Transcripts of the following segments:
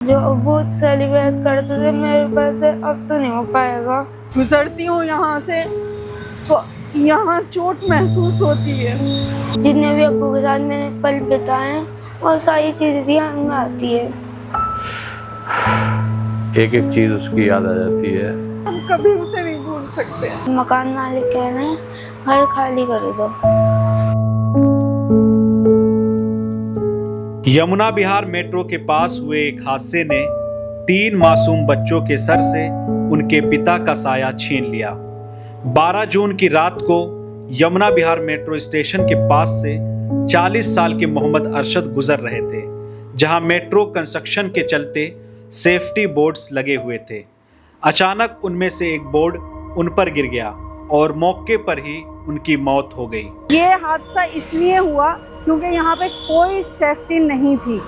जो बहुत सेलिब्रेट करते थे मेरे बर्थडे, अब तो नहीं हो पाएगा। गुजरती हूँ यहाँ से तो यहाँ चोट महसूस होती है। जितने भी अब्बू के साथ मैंने पल बिताए और सारी चीजें ध्यान में आती है। एक एक चीज उसकी याद आ जाती है। हम कभी उसे नहीं भूल सकते। मकान मालिक कह रहे हैं घर खाली कर दो। यमुना विहार मेट्रो के पास हुए एक हादसे ने 3 मासूम बच्चों के सर से उनके पिता का साया छीन लिया। 12 जून की रात को यमुना विहार मेट्रो स्टेशन के पास से 40 साल के मोहम्मद अरशद गुजर रहे थे, जहां मेट्रो कंस्ट्रक्शन के चलते सेफ्टी बोर्ड्स लगे हुए थे। अचानक उनमें से एक बोर्ड उन पर गिर गया और मौके पर ही उनकी मौत हो गई। ये हादसा इसलिए हुआ क्योंकि यहाँ पे कोई सेफ्टी नहीं थी।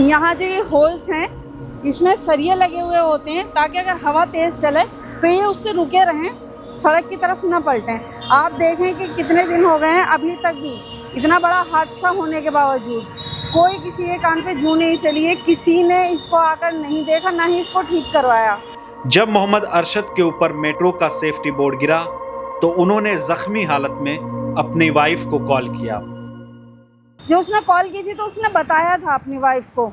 यहाँ जो ये होल्स हैं इसमें सरिये लगे हुए होते हैं ताकि अगर हवा तेज चले तो ये उससे रुके रहें, सड़क की तरफ न पलटें। आप देखें कि कितने दिन हो गए हैं, अभी तक भी इतना बड़ा हादसा होने के बावजूद कोई किसी के कान पे जू नहीं चली है, किसी ने इसको आकर नहीं देखा, ना ही इसको ठीक करवाया। जब मोहम्मद अरशद के ऊपर मेट्रो का सेफ्टी बोर्ड गिरा तो उन्होंने जख्मी हालत में अपनी वाइफ को कॉल किया। जो उसने कॉल की थी तो उसने बताया था अपनी वाइफ को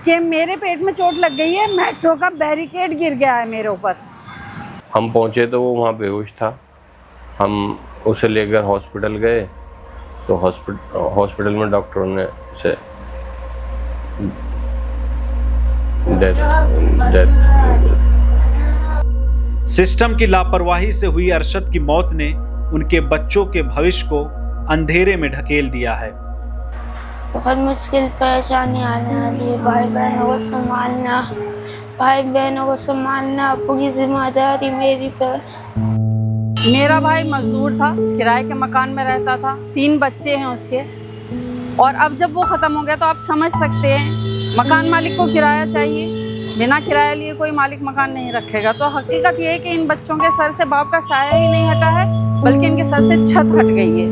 कि मेरे पेट में चोट लग गई है, मेट्रो का बैरिकेड गिर गया है मेरे ऊपर। हम पहुंचे तो वो वहाँ बेहोश था। हम उसे लेकर हॉस्पिटल गए तो हॉस्पिटल में डॉक्टरों ने उसे डेथ सिस्टम की लापरवाही से हुई अरशद की मौत ने उनके बच्चों के भविष्य को अंधेरे में ढकेल दिया है। बहुत मुश्किल परेशानी आने वाली है। भाई बहनों को संभालना अब्बू की जिम्मेदारी मेरी पर। मेरा भाई मजदूर था, किराए के मकान में रहता था, 3 बच्चे हैं उसके, और अब जब वो ख़त्म हो गया तो आप समझ सकते हैं मकान मालिक को किराया चाहिए। बिना किराया लिए कोई मालिक मकान नहीं रखेगा। तो हकीकत ये है कि इन बच्चों के सर से बाप का साया ही नहीं हटा है, बल्कि इनके सर से छत हट गई है।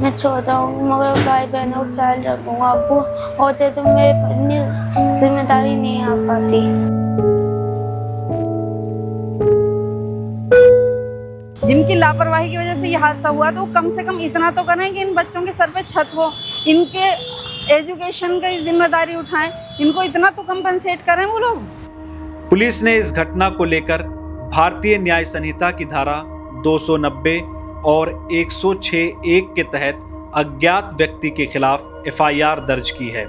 मैं छोटा हूँ मगर भाई बहनों का ख्याल रखूँगा। अब्बू होते तो मेरे पर इतनी जिम्मेदारी नहीं आ पाती। जिनकी लापरवाही की वजह से ये हादसा हुआ तो कम से कम इतना तो करें कि इन बच्चों के सर पे छत हो, इनके एजुकेशन की जिम्मेदारी उठाएं, इनको इतना तो कंपनसेट करें वो लोग। पुलिस ने इस घटना को लेकर भारतीय न्याय संहिता की धारा 290 और 106(1) के तहत अज्ञात व्यक्ति के खिलाफ एफआईआर दर्ज की है।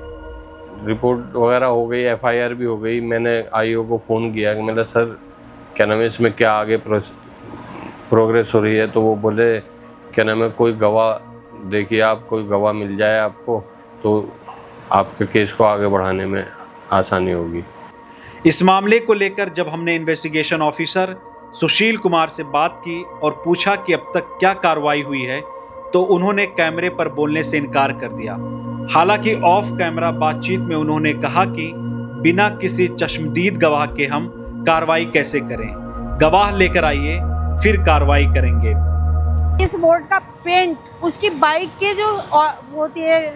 रिपोर्ट वगैरह हो गई, एफआईआर भी हो गई। मैंने आईओ को फ़ोन किया कि मेरा सर क्या नाम है, इसमें क्या आगे प्रोग्रेस हो रही है। तो वो बोले क्या नाम है, कोई गवाह देखिए, आप कोई गवाह मिल जाए आपको तो आपके केस को आगे बढ़ाने में आसानी होगी। इस मामले को लेकर जब हमने इन्वेस्टिगेशन ऑफिसर सुशील कुमार से बात की और पूछा कि अब तक क्या कार्रवाई हुई है तो उन्होंने कैमरे पर बोलने से इनकार कर दिया। हालांकि ऑफ कैमरा बातचीत में उन्होंने कहा कि बिना किसी चश्मदीद गवाह के हम कार्रवाई कैसे करें, गवाह लेकर आइए फिर कार्रवाई करेंगे। इस बोर्ड का पेंट उसकी बाइक के जो होती है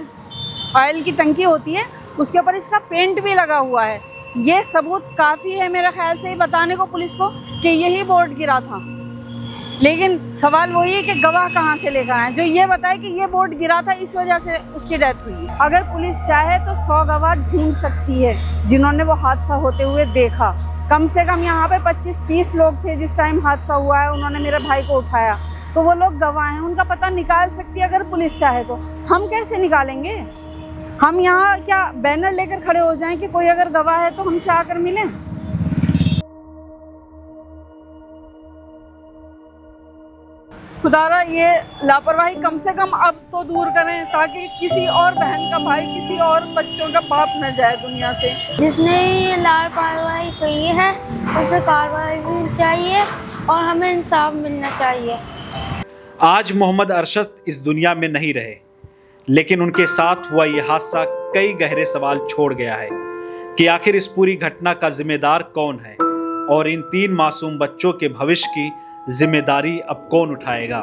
ऑयल की टंकी होती है उसके ऊपर इसका पेंट भी लगा हुआ है। ये सबूत काफ़ी है मेरे ख्याल से बताने को पुलिस को कि यही बोर्ड गिरा था। लेकिन सवाल वही है कि गवाह कहाँ से लेकर आए जो ये बताए कि ये बोर्ड गिरा था, इस वजह से उसकी डेथ हुई। अगर पुलिस चाहे तो 100 गवाह ढूंढ सकती है जिन्होंने वो हादसा होते हुए देखा। कम से कम यहाँ पे 25-30 लोग थे जिस टाइम हादसा हुआ है, उन्होंने मेरे भाई को उठाया, तो वो लोग गवाह हैं, उनका पता निकाल सकती है अगर पुलिस चाहे तो। हम कैसे निकालेंगे? हम यहाँ क्या बैनर लेकर खड़े हो जाएं कि कोई अगर गवाह है तो हमसे आकर मिले? खुदारा ये लापरवाही कम से कम अब तो दूर करें ताकि किसी और बहन का भाई, किसी और बच्चों का बाप न जाए दुनिया से। जिसने ये लापरवाही की है उसे कार्रवाई भी चाहिए और हमें इंसाफ मिलना चाहिए। आज मोहम्मद अरशद इस दुनिया में नहीं रहे, लेकिन उनके साथ हुआ यह हादसा कई गहरे सवाल छोड़ गया है कि आखिर इस पूरी घटना का जिम्मेदार कौन है और इन 3 मासूम बच्चों के भविष्य की जिम्मेदारी अब कौन उठाएगा।